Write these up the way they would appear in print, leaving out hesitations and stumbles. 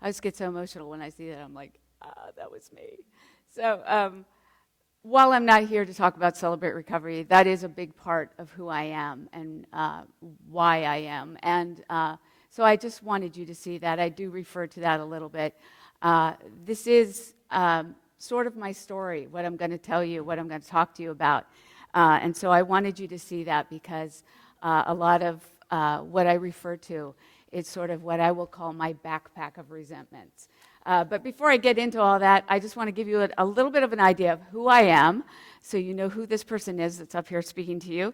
I just get so emotional when I see that. I'm like, that was me. So while I'm not here to talk about Celebrate Recovery, that is a big part of who I am and why I am. And so I just wanted you to see that. I do refer to that a little bit. This is sort of my story, what I'm going to tell you, what I'm going to talk to you about. And so I wanted you to see that because a lot of what I refer to is sort of what I will call my backpack of resentments. But before I get into all that, I just want to give you a little bit of an idea of who I am, so you know who this person is that's up here speaking to you.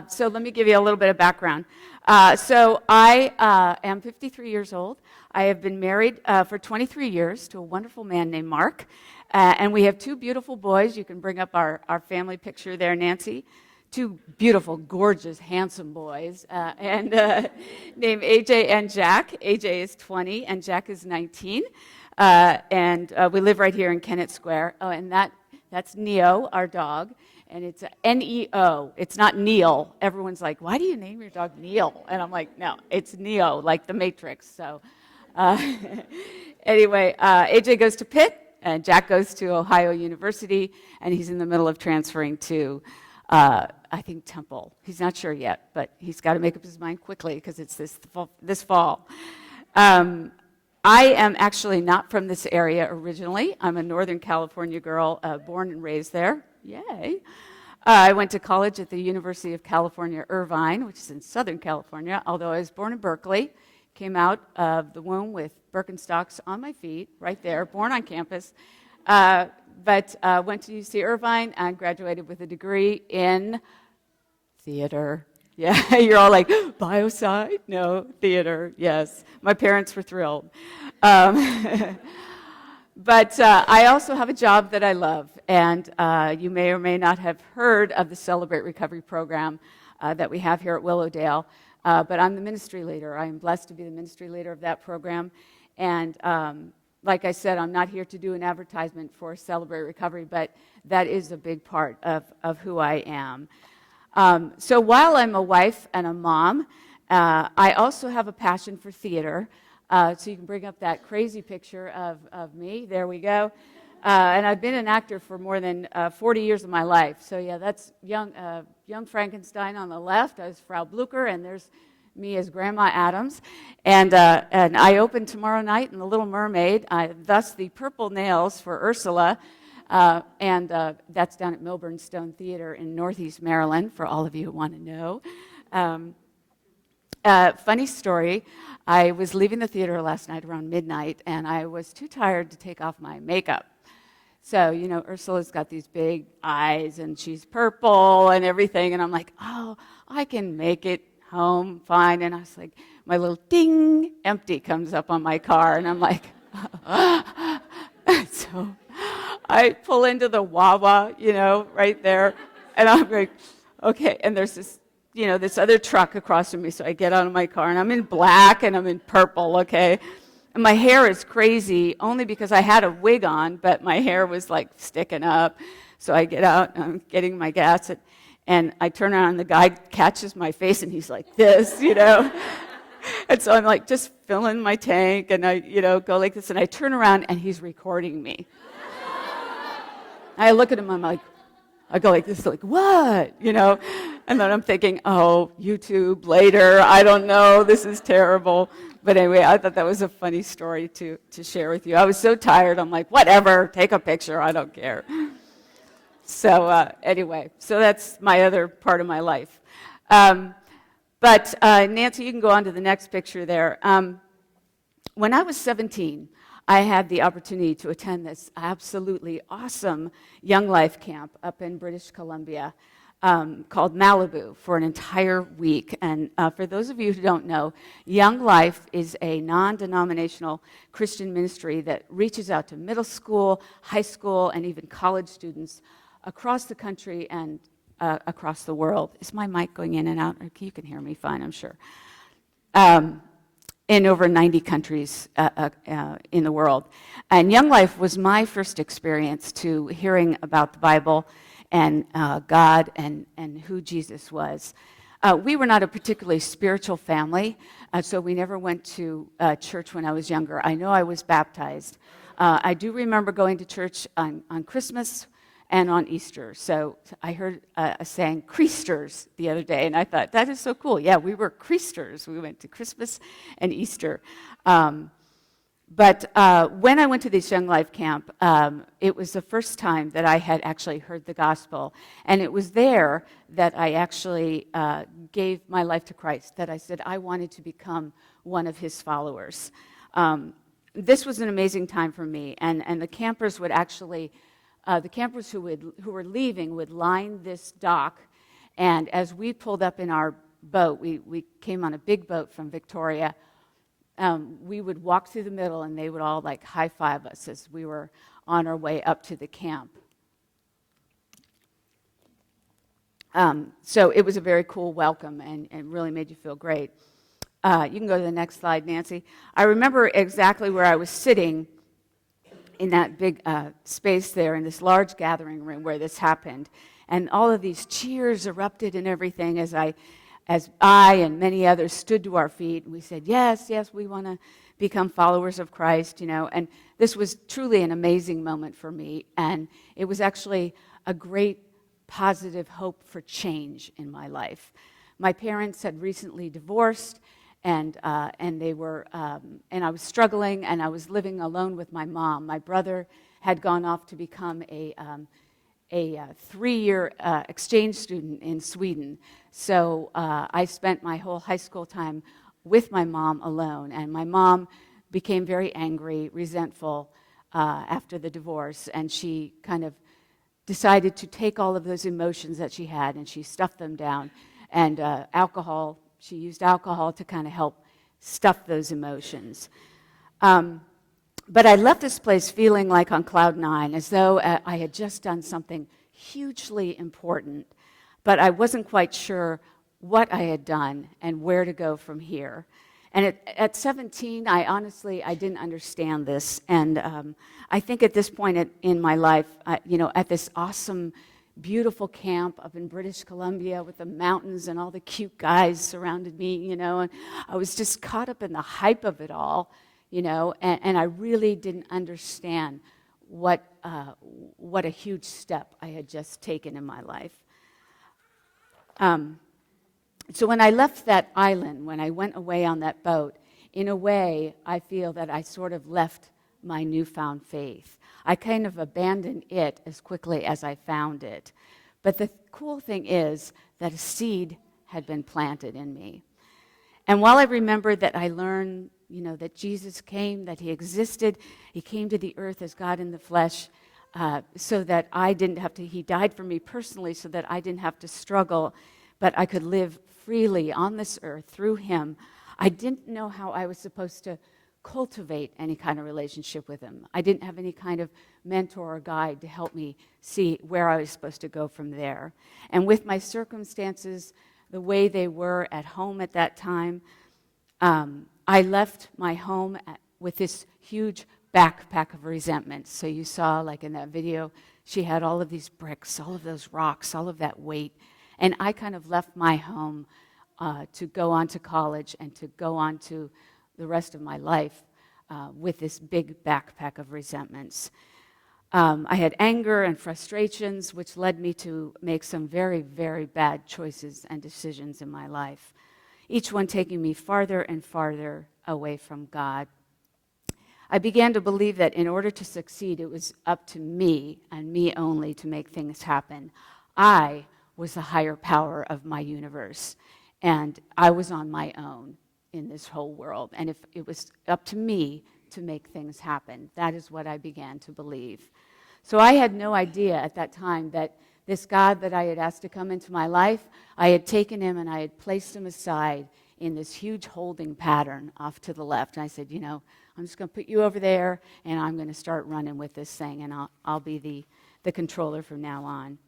So let me give you a little bit of background. So I am 53 years old. I have been married for 23 years to a wonderful man named Mark. And we have two beautiful boys. You can bring up our family picture there, Nancy. Two beautiful, gorgeous, handsome boys, and named AJ and Jack. AJ is 20 and Jack is 19. And we live right here in Kennett Square. Oh, and that's Neo, our dog. And it's N-E-O. It's not Neil. Everyone's like, why do you name your dog Neil? And I'm like, no, it's Neo, like the Matrix. So anyway, AJ goes to Pitt. And Jack goes to Ohio University, and he's in the middle of transferring to, I think, Temple. He's not sure yet, but he's got to make up his mind quickly because it's this fall. I am actually not from this area originally. I'm a Northern California girl, born and raised there. Yay. I went to college at the University of California, Irvine, which is in Southern California, although I was born in Berkeley. Came out of the womb with Birkenstocks on my feet, right there, born on campus. But went to UC Irvine and graduated with a degree in theater. Yeah, you're all like, biocide? No, theater, yes. My parents were thrilled. But I also have a job that I love, and you may or may not have heard of the Celebrate Recovery program that we have here at Willowdale. But I'm the ministry leader. I am blessed to be the ministry leader of that program. And like I said, I'm not here to do an advertisement for Celebrate Recovery, but that is a big part of who I am. So while I'm a wife and a mom, I also have a passion for theater. So you can bring up that crazy picture of me. There we go. And I've been an actor for more than 40 years of my life. So yeah, that's young Frankenstein on the left. I was Frau Blucher, and there's me as Grandma Adams. And I open tomorrow night in The Little Mermaid, thus the purple nails for Ursula. And that's down at Milburn Stone Theater in Northeast Maryland, for all of you who want to know. Funny story, I was leaving the theater last night around midnight, and I was too tired to take off my makeup. So, you know, Ursula's got these big eyes, and she's purple and everything, and I'm like, oh, I can make it home fine. And I was like, my little ding, empty comes up on my car, and I'm like, so I pull into the Wawa, you know, right there, and I'm like, okay, and there's this, you know, this other truck across from me, so I get out of my car, and I'm in black, and I'm in purple, okay? And my hair is crazy, only because I had a wig on, but my hair was like sticking up. So I get out, and I'm getting my gas, and I turn around, and the guy catches my face, and he's like this, you know. And so I'm like just filling my tank, and I, you know, go like this, and I turn around, and he's recording me. I look at him, I'm like, I go like this, like, what? You know? And then I'm thinking, oh, YouTube later, I don't know, this is terrible. But anyway, I thought that was a funny story to share with you. I was so tired, I'm like, whatever, take a picture, I don't care. So anyway, so that's my other part of my life. But Nancy, you can go on to the next picture there. When I was 17, I had the opportunity to attend this absolutely awesome Young Life camp up in British Columbia called Malibu for an entire week. And for those of you who don't know, Young Life is a non-denominational Christian ministry that reaches out to middle school, high school, and even college students across the country and across the world. Is my mic going in and out? You can hear me fine, I'm sure. In over 90 countries in the world. And Young Life was my first experience to hearing about the Bible and God and who Jesus was. we were not a particularly spiritual family, so we never went to church when I was younger. I know I was baptized. I do remember going to church on Christmas and on Easter. So I heard a saying, Creasters, the other day, and I thought, that is so cool. Yeah, we were Creasters. We went to Christmas and Easter. But when I went to this Young Life camp, it was the first time that I had actually heard the gospel. And it was there that I actually gave my life to Christ, that I said I wanted to become one of his followers. This was an amazing time for me. And the campers would actually, the campers who were leaving would line this dock. And as we pulled up in our boat, we came on a big boat from Victoria. We would walk through the middle, and they would all like high-five us as we were on our way up to the camp. So it was a very cool welcome and really made you feel great. You can go to the next slide, Nancy. I remember exactly where I was sitting in that big space there in this large gathering room where this happened. And all of these cheers erupted and everything as I and many others stood to our feet, and we said, yes, we want to become followers of Christ, and this was truly an amazing moment for me, and it was actually a great positive hope for change in my life. My parents had recently divorced, and they were, and I was struggling, and I was living alone with my mom. My brother had gone off to become a 3-year exchange student in Sweden. So I spent my whole high school time with my mom alone. And my mom became very angry, resentful after the divorce. And she kind of decided to take all of those emotions that she had and she stuffed them down. And she used alcohol to kind of help stuff those emotions. But I left this place feeling like on cloud nine, as though I had just done something hugely important, but I wasn't quite sure what I had done and where to go from here. And at 17, I didn't understand this. And I think at this point in my life, at this awesome, beautiful camp up in British Columbia with the mountains and all the cute guys surrounded me, and I was just caught up in the hype of it all. And I really didn't understand what a huge step I had just taken in my life. So when I left that island, when I went away on that boat, in a way, I feel that I sort of left my newfound faith. I kind of abandoned it as quickly as I found it. But the cool thing is that a seed had been planted in me. And while I remember that I learned that Jesus came, that he existed, he came to the earth as God in the flesh, so that I didn't have to, he died for me personally so that I didn't have to struggle, but I could live freely on this earth through him. I didn't know how I was supposed to cultivate any kind of relationship with him. I didn't have any kind of mentor or guide to help me see where I was supposed to go from there. And with my circumstances, the way they were at home at that time, I left my home with this huge backpack of resentment. So you saw, like in that video, she had all of these bricks, all of those rocks, all of that weight. And I kind of left my home to go on to college and to go on to the rest of my life with this big backpack of resentments. I had anger and frustrations, which led me to make some very, very bad choices and decisions in my life, each one taking me farther and farther away from God. I began to believe that in order to succeed, it was up to me and me only to make things happen. I was the higher power of my universe, and I was on my own in this whole world. And if it was up to me to make things happen, that is what I began to believe. So I had no idea at that time that this God that I had asked to come into my life, I had taken him and I had placed him aside in this huge holding pattern off to the left. And I said, I'm just going to put you over there, and I'm going to start running with this thing, and I'll be the controller from now on.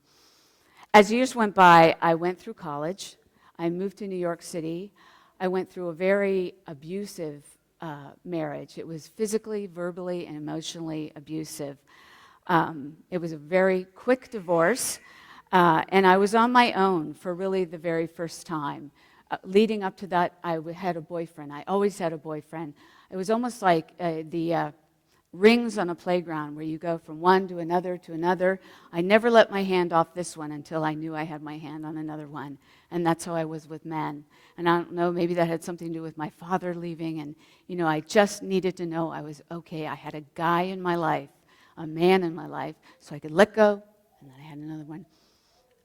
As years went by, I went through college. I moved to New York City. I went through a very abusive marriage. It was physically, verbally, and emotionally abusive. It was a very quick divorce. And I was on my own for really the very first time. Leading up to that, had a boyfriend. I always had a boyfriend. It was almost like the rings on a playground where you go from one to another to another. I never let my hand off this one until I knew I had my hand on another one. And that's how I was with men. And I don't know, maybe that had something to do with my father leaving. And, I just needed to know I was okay. I had a guy in my life, a man in my life, so I could let go. And then I had another one.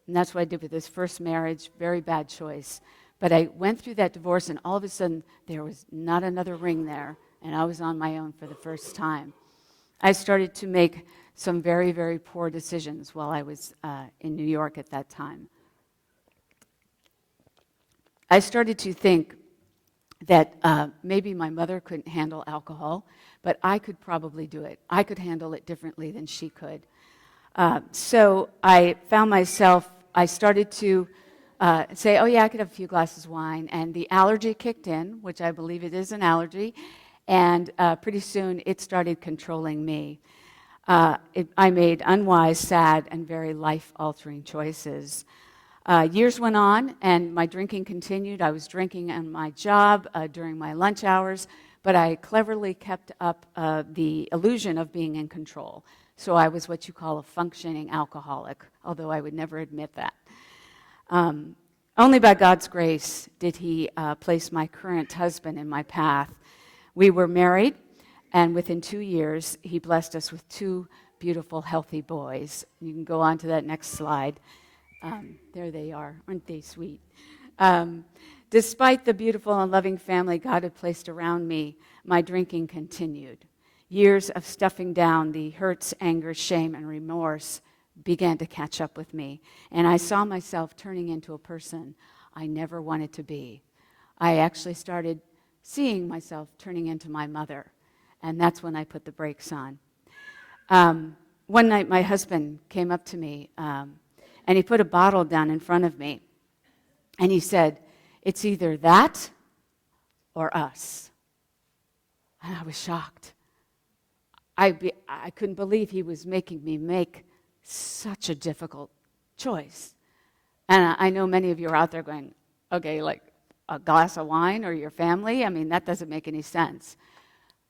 And that's what I did with this first marriage. Very bad choice. But I went through that divorce, and all of a sudden, there was not another ring there. And I was on my own for the first time. I started to make some very, very poor decisions while I was in New York at that time. I started to think that maybe my mother couldn't handle alcohol, but I could probably do it. I could handle it differently than she could. So I found myself, I started to say, oh yeah, I could have a few glasses of wine, and the allergy kicked in, which I believe it is an allergy, and pretty soon it started controlling me. I made unwise, sad, and very life-altering choices. Years went on, and my drinking continued. I was drinking on my job during my lunch hours, but I cleverly kept up the illusion of being in control. So I was what you call a functioning alcoholic, although I would never admit that. Only by God's grace did He place my current husband in my path. We were married, and within 2 years, He blessed us with 2 beautiful, healthy boys. You can go on to that next slide. There they are. Aren't they sweet? Despite the beautiful and loving family God had placed around me, my drinking continued. Years of stuffing down the hurts, anger, shame, and remorse began to catch up with me, and I saw myself turning into a person I never wanted to be. I actually started seeing myself turning into my mother, and that's when I put the brakes on. One night, my husband came up to me, and he put a bottle down in front of me, and he said, "It's either that or us." And I was shocked. I couldn't believe he was making me make such a difficult choice. And I know many of you are out there going, okay, like a glass of wine or your family? I mean, that doesn't make any sense.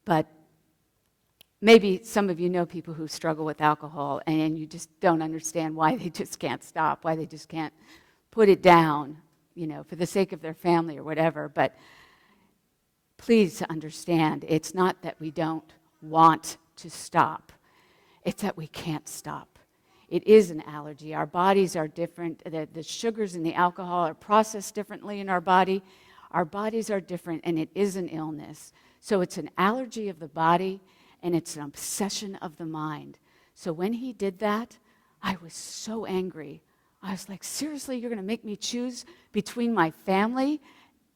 But maybe some of you know people who struggle with alcohol, and you just don't understand why they just can't stop, why they just can't put it down, for the sake of their family or whatever. But please understand, it's not that we don't want to stop. It's that we can't stop. It is an allergy. Our bodies are different. The sugars in the alcohol are processed differently in our body. Our bodies are different, and it is an illness. So it's an allergy of the body, and it's an obsession of the mind. So when he did that, I was so angry. I was like, seriously, you're going to make me choose between my family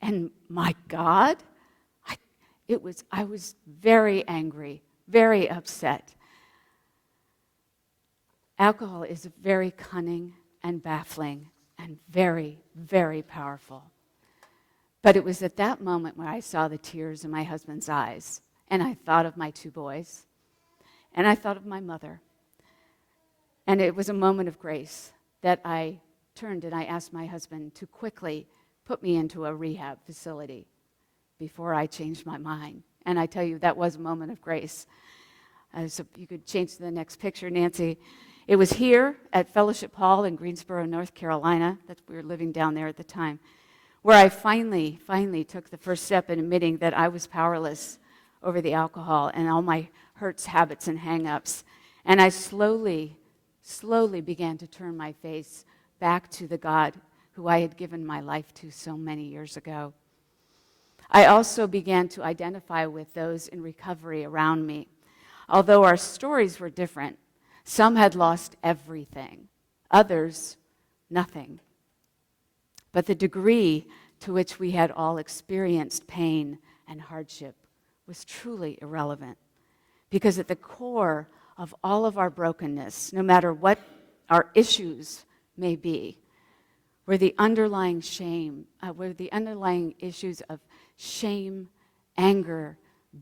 and my God? I was very angry, very upset. Alcohol is very cunning and baffling and very, very powerful. But it was at that moment where I saw the tears in my husband's eyes, and I thought of my 2 boys, and I thought of my mother. And it was a moment of grace that I turned and I asked my husband to quickly put me into a rehab facility before I changed my mind. And I tell you, that was a moment of grace. So you could change to the next picture, Nancy. It was here at Fellowship Hall in Greensboro, North Carolina, that we were living down there at the time, where I finally took the first step in admitting that I was powerless over the alcohol and all my hurts, habits, and hang-ups. And I slowly began to turn my face back to the God who I had given my life to so many years ago. I also began to identify with those in recovery around me. Although our stories were different, some had lost everything, others, nothing. But the degree to which we had all experienced pain and hardship was truly irrelevant, because at the core of all of our brokenness, no matter what our issues may be, were the underlying issues of shame, anger,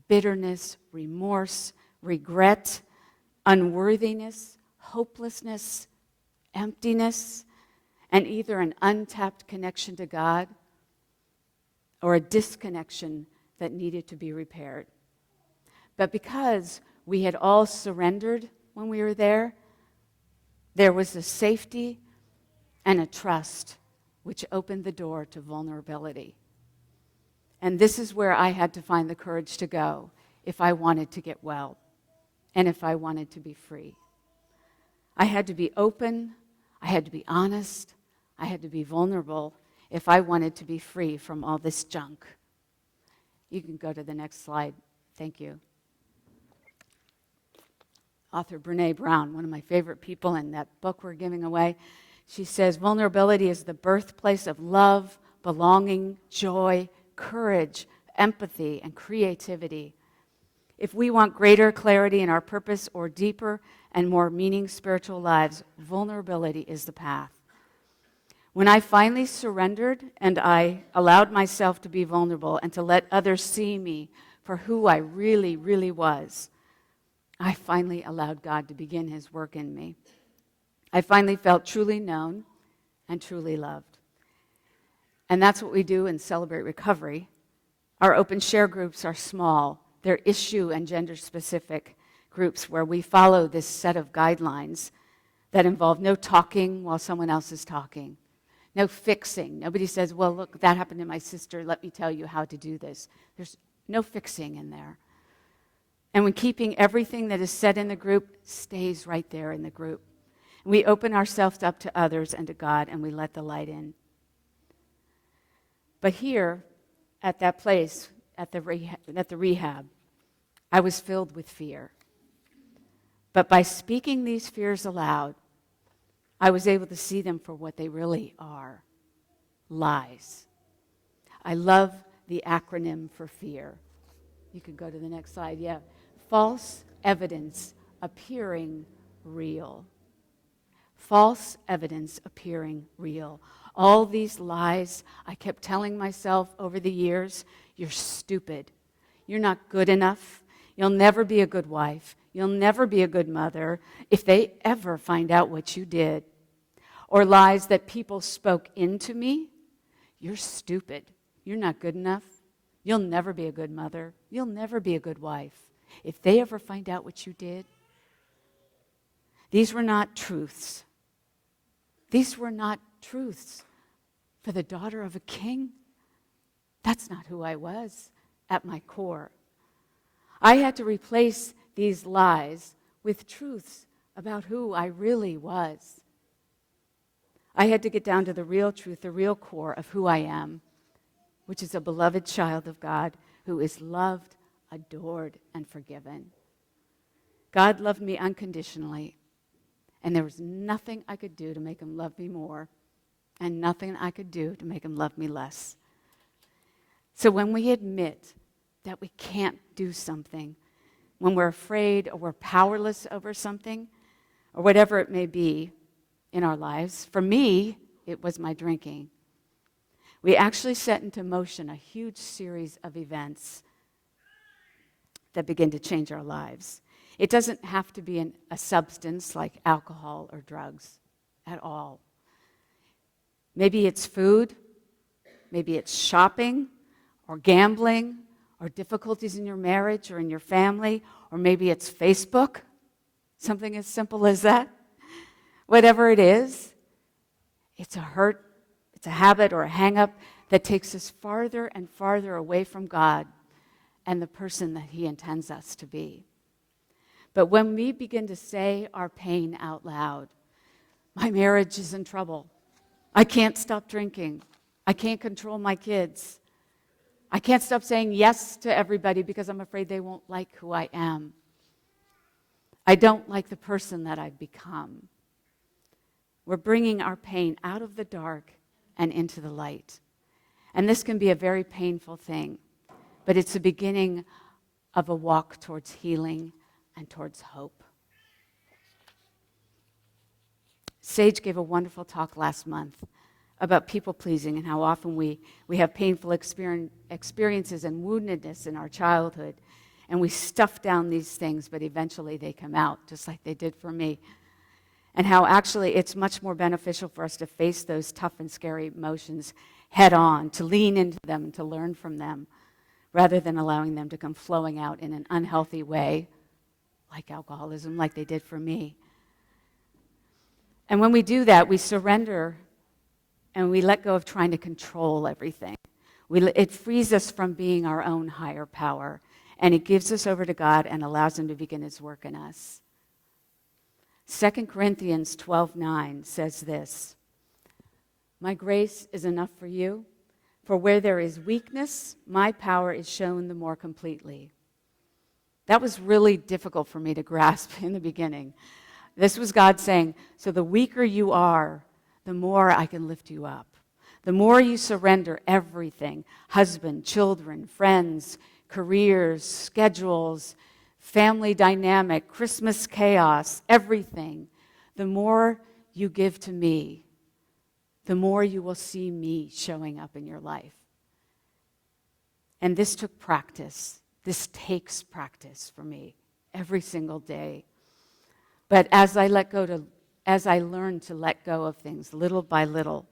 bitterness, remorse, regret, unworthiness, hopelessness, emptiness, and either an untapped connection to God or a disconnection that needed to be repaired. But because we had all surrendered when we were there was a safety and a trust which opened the door to vulnerability. And this is where I had to find the courage to go if I wanted to get well and if I wanted to be free. I had to be open, I had to be honest, I had to be vulnerable if I wanted to be free from all this junk. You can go to the next slide. Thank you. Author Brené Brown, one of my favorite people in that book we're giving away, she says, vulnerability is the birthplace of love, belonging, joy, courage, empathy, and creativity. If we want greater clarity in our purpose or deeper and more meaning spiritual lives, vulnerability is the path. When I finally surrendered and I allowed myself to be vulnerable and to let others see me for who I really, really was, I finally allowed God to begin his work in me. I finally felt truly known and truly loved. And that's what we do in Celebrate Recovery. Our open share groups are small. They're issue and gender specific groups where we follow this set of guidelines that involve no talking while someone else is talking, no fixing. Nobody says, well, look, that happened to my sister. Let me tell you how to do this. There's no fixing in there. And when keeping everything that is said in the group stays right there in the group. We open ourselves up to others and to God, and we let the light in. But here, at that place, at the rehab, I was filled with fear. But by speaking these fears aloud, I was able to see them for what they really are: lies. I love the acronym for fear. You can go to the next slide. Yeah. False evidence appearing real. False evidence appearing real. All these lies I kept telling myself over the years: you're stupid. You're not good enough. You'll never be a good wife. You'll never be a good mother if they ever find out what you did. Or lies that people spoke into me: you're stupid. You're not good enough. You'll never be a good mother. You'll never be a good wife if they ever find out what you did. These were not truths. These were not truths for the daughter of a king. That's not who I was at my core. I had to replace these lies with truths about who I really was. I had to get down to the real truth, the real core of who I am, which is a beloved child of God who is loved, adored, and forgiven. God loved me unconditionally, and there was nothing I could do to make him love me more, and nothing I could do to make him love me less. So when we admit that we can't do something, when we're afraid or we're powerless over something, or whatever it may be in our lives, for me, it was my drinking. We actually set into motion a huge series of events that begin to change our lives. It doesn't have to be a substance like alcohol or drugs at all. Maybe it's food, maybe it's shopping or gambling or difficulties in your marriage or in your family, or maybe it's Facebook, something as simple as that. Whatever it is, it's a hurt, it's a habit or a hang-up that takes us farther and farther away from God and the person that he intends us to be. But when we begin to say our pain out loud, my marriage is in trouble. I can't stop drinking. I can't control my kids. I can't stop saying yes to everybody because I'm afraid they won't like who I am. I don't like the person that I've become. We're bringing our pain out of the dark and into the light. And this can be a very painful thing, but it's the beginning of a walk towards healing and towards hope. Sage gave a wonderful talk last month about people-pleasing and how often we have painful experiences and woundedness in our childhood, and we stuff down these things, but eventually they come out, just like they did for me. and how actually it's much more beneficial for us to face those tough and scary emotions head on, to lean into them and to learn from them, rather than allowing them to come flowing out in an unhealthy way, like alcoholism, like they did for me. And when we do that, we surrender and we let go of trying to control everything. It frees us from being our own higher power, and it gives us over to God and allows him to begin his work in us. 2 Corinthians 12:9 says this, "My grace is enough for you, for where there is weakness, my power is shown the more completely." That was really difficult for me to grasp in the beginning. This was God saying, so the weaker you are, the more I can lift you up. The more you surrender everything, husband, children, friends, careers, schedules, family dynamic, Christmas chaos, everything, the more you give to me, the more you will see me showing up in your life. And this took practice. This takes practice for me every single day. But as I learned to let go of things little by little,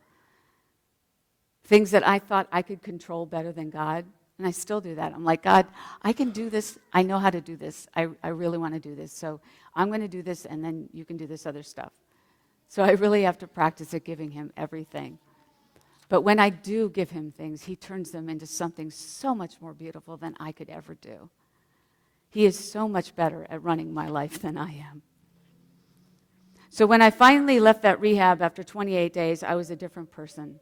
things that I thought I could control better than God, and I still do that. I'm like, God, I can do this. I know how to do this. I really want to do this. So I'm going to do this, and then you can do this other stuff. So I really have to practice at giving him everything. But when I do give him things, he turns them into something so much more beautiful than I could ever do. He is so much better at running my life than I am. So when I finally left that rehab after 28 days, I was a different person.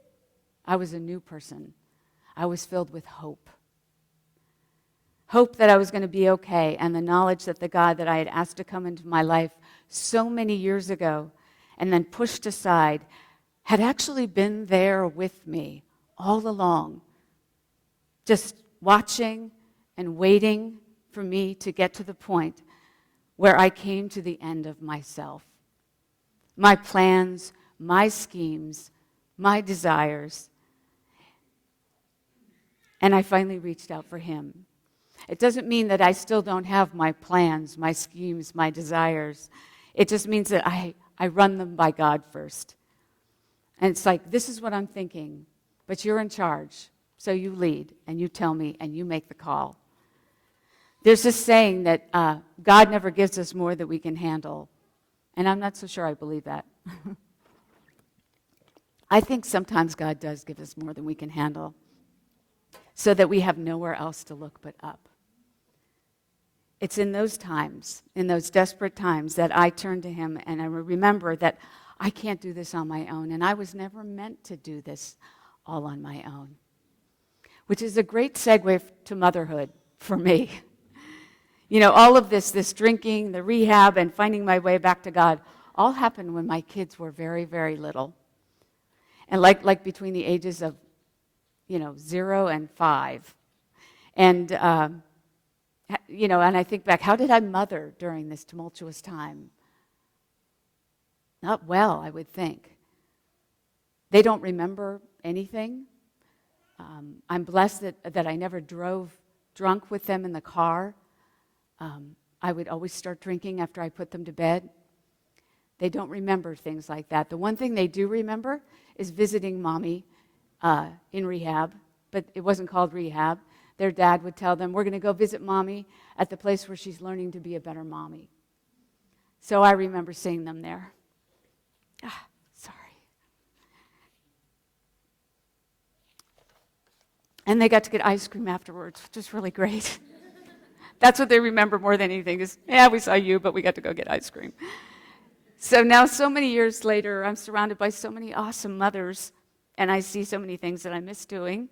I was a new person. I was filled with hope. Hope that I was going to be okay, and the knowledge that the God that I had asked to come into my life so many years ago and then pushed aside had actually been there with me all along, just watching and waiting for me to get to the point where I came to the end of myself. My plans, my schemes, my desires. And I finally reached out for him. It doesn't mean that I still don't have my plans, my schemes, my desires. It just means that I run them by God first. And it's like, this is what I'm thinking, but you're in charge. So you lead, and you tell me, and you make the call. There's this saying that God never gives us more than we can handle. And I'm not so sure I believe that. I think sometimes God does give us more than we can handle, so that we have nowhere else to look but up. It's in those times, in those desperate times, that I turn to him and I remember that I can't do this on my own, and I was never meant to do this all on my own. Which is a great segue to motherhood for me. You know, all of this drinking, the rehab, and finding my way back to God, all happened when my kids were very, very little. And like between the ages of, 0 and 5. And, and I think back, how did I mother during this tumultuous time? Not well, I would think. They don't remember anything. I'm blessed that I never drove drunk with them in the car. I would always start drinking after I put them to bed. They don't remember things like that. The one thing they do remember is visiting mommy in rehab, but it wasn't called rehab. Their dad would tell them, we're going to go visit mommy at the place where she's learning to be a better mommy. So I remember seeing them there. Sorry. And they got to get ice cream afterwards, which is really great. That's what they remember more than anything is, we saw you, but we got to go get ice cream. So now, so many years later, I'm surrounded by so many awesome mothers, and I see so many things that I miss doing.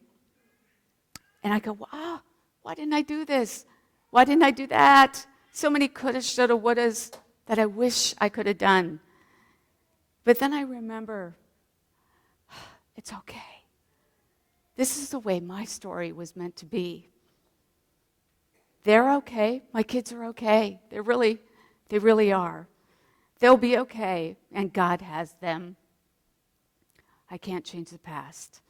And I go, wow, why didn't I do this? Why didn't I do that? So many coulda, shoulda, wouldas that I wish I could have done. But then I remember, it's okay. This is the way my story was meant to be. They're okay. My kids are okay. They really are. They'll be okay, and God has them. I can't change the past,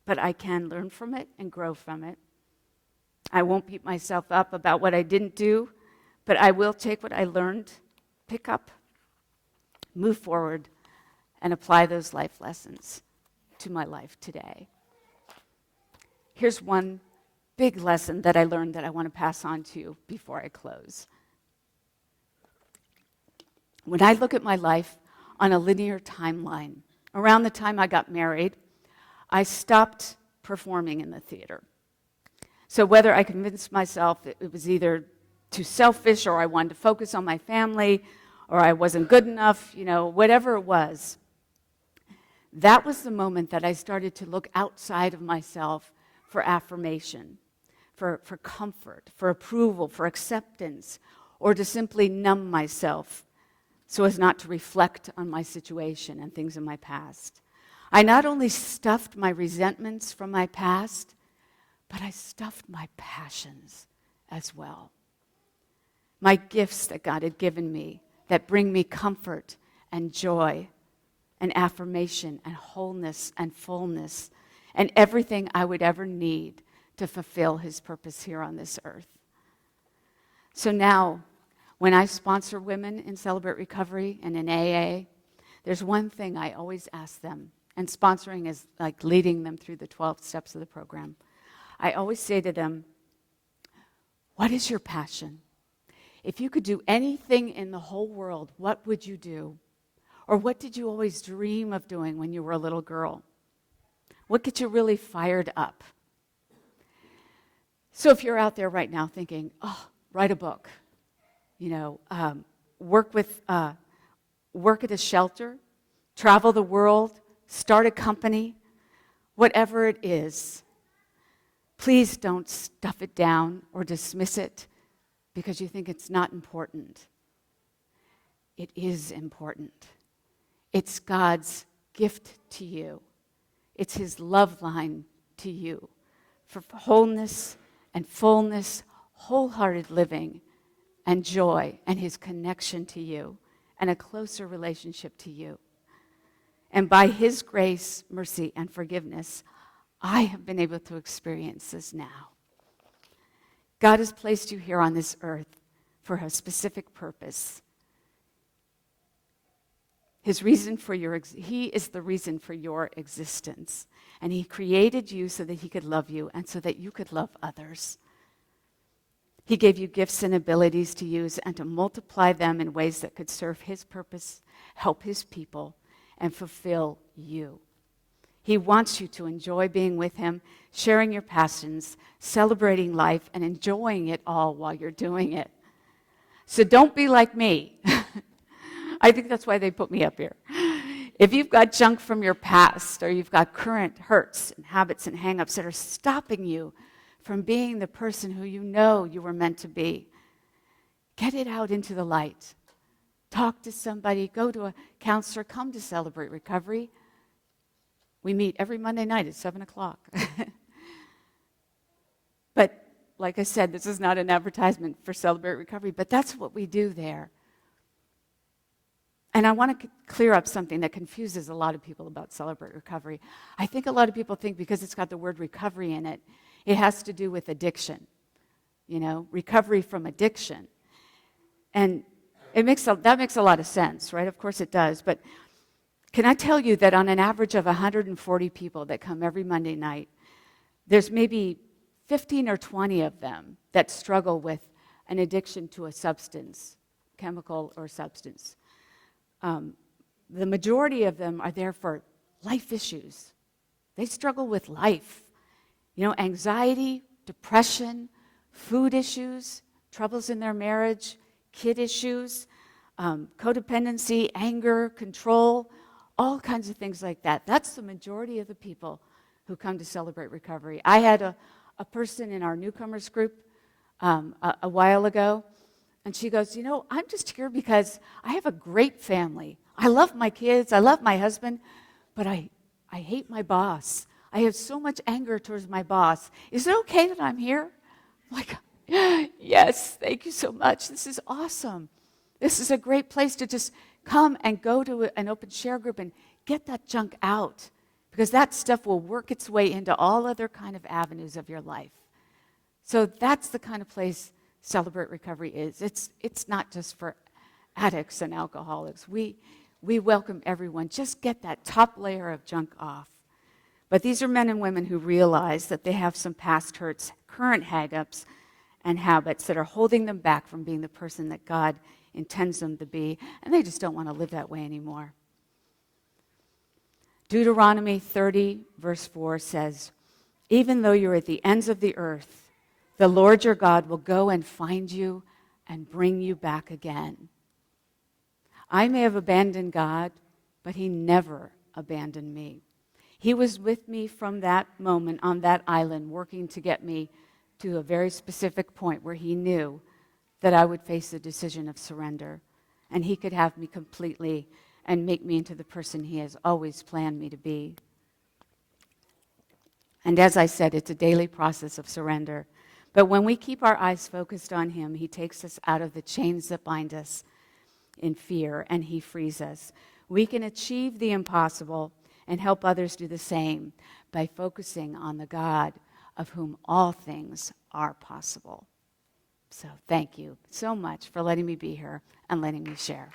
but I can learn from it and grow from it. I won't beat myself up about what I didn't do, but I will take what I learned, pick up, move forward, and apply those life lessons to my life today. Here's one big lesson that I learned that I want to pass on to you before I close. When I look at my life on a linear timeline, around the time I got married, I stopped performing in the theater. So whether I convinced myself it was either too selfish, or I wanted to focus on my family, or I wasn't good enough, whatever it was, that was the moment that I started to look outside of myself for affirmation, for comfort, for approval, for acceptance, or to simply numb myself so as not to reflect on my situation and things in my past. I not only stuffed my resentments from my past, but I stuffed my passions as well. My gifts that God had given me that bring me comfort and joy and affirmation and wholeness and fullness and everything I would ever need to fulfill His purpose here on this earth. So now, when I sponsor women in Celebrate Recovery and in AA, there's one thing I always ask them, and sponsoring is like leading them through the 12 steps of the program. I always say to them, what is your passion? If you could do anything in the whole world, what would you do? Or what did you always dream of doing when you were a little girl? What gets you really fired up? So if you're out there right now thinking, write a book, work at a shelter, travel the world, start a company, whatever it is, please don't stuff it down or dismiss it because you think it's not important. It is important. It's God's gift to you. It's His love line to you for wholeness and fullness, wholehearted living and joy and His connection to you and a closer relationship to you. And by His grace, mercy, and forgiveness, I have been able to experience this now. God has placed you here on this earth for a specific purpose. He is the reason for your existence. And He created you so that He could love you and so that you could love others. He gave you gifts and abilities to use and to multiply them in ways that could serve His purpose, help His people, and fulfill you. He wants you to enjoy being with Him, sharing your passions, celebrating life, and enjoying it all while you're doing it. So don't be like me. I think that's why they put me up here. If you've got junk from your past, or you've got current hurts and habits and hang-ups that are stopping you from being the person who you know you were meant to be, get it out into the light. Talk to somebody, go to a counselor, come to Celebrate Recovery. We meet every Monday night at 7 o'clock. But like I said, this is not an advertisement for Celebrate Recovery, but that's what we do there. And I want to clear up something that confuses a lot of people about Celebrate Recovery. I think a lot of people think because it's got the word recovery in it, it has to do with addiction, recovery from addiction. And that makes a lot of sense, right? Of course it does. But can I tell you that on an average of 140 people that come every Monday night, there's maybe 15 or 20 of them that struggle with an addiction to a substance, chemical or substance. The majority of them are there for life issues. They struggle with life. Anxiety, depression, food issues, troubles in their marriage, kid issues, codependency, anger, control, all kinds of things like that. That's the majority of the people who come to Celebrate Recovery. I had a person in our newcomers group a while ago, and she goes, I'm just here because I have a great family. I love my kids, I love my husband, but I hate my boss. I have so much anger towards my boss. Is it okay that I'm here? I'm like, yes, thank you so much. This is awesome. This is a great place to just come and go to an open share group and get that junk out, because that stuff will work its way into all other kind of avenues of your life. So that's the kind of place Celebrate Recovery is. It's not just for addicts and alcoholics. We We welcome everyone. Just get that top layer of junk off. But these are men and women who realize that they have some past hurts, current hang-ups, and habits that are holding them back from being the person that God intends them to be, and they just don't want to live that way anymore. Deuteronomy 30, verse 4 says, "Even though you're at the ends of the earth, the Lord your God will go and find you and bring you back again." I may have abandoned God, but he never abandoned me. He was with me from that moment on that island, working to get me to a very specific point where he knew that I would face the decision of surrender, and he could have me completely and make me into the person he has always planned me to be. And as I said, it's a daily process of surrender. But when we keep our eyes focused on him, he takes us out of the chains that bind us in fear, and he frees us. We can achieve the impossible and help others do the same by focusing on the God of whom all things are possible. So thank you so much for letting me be here and letting me share.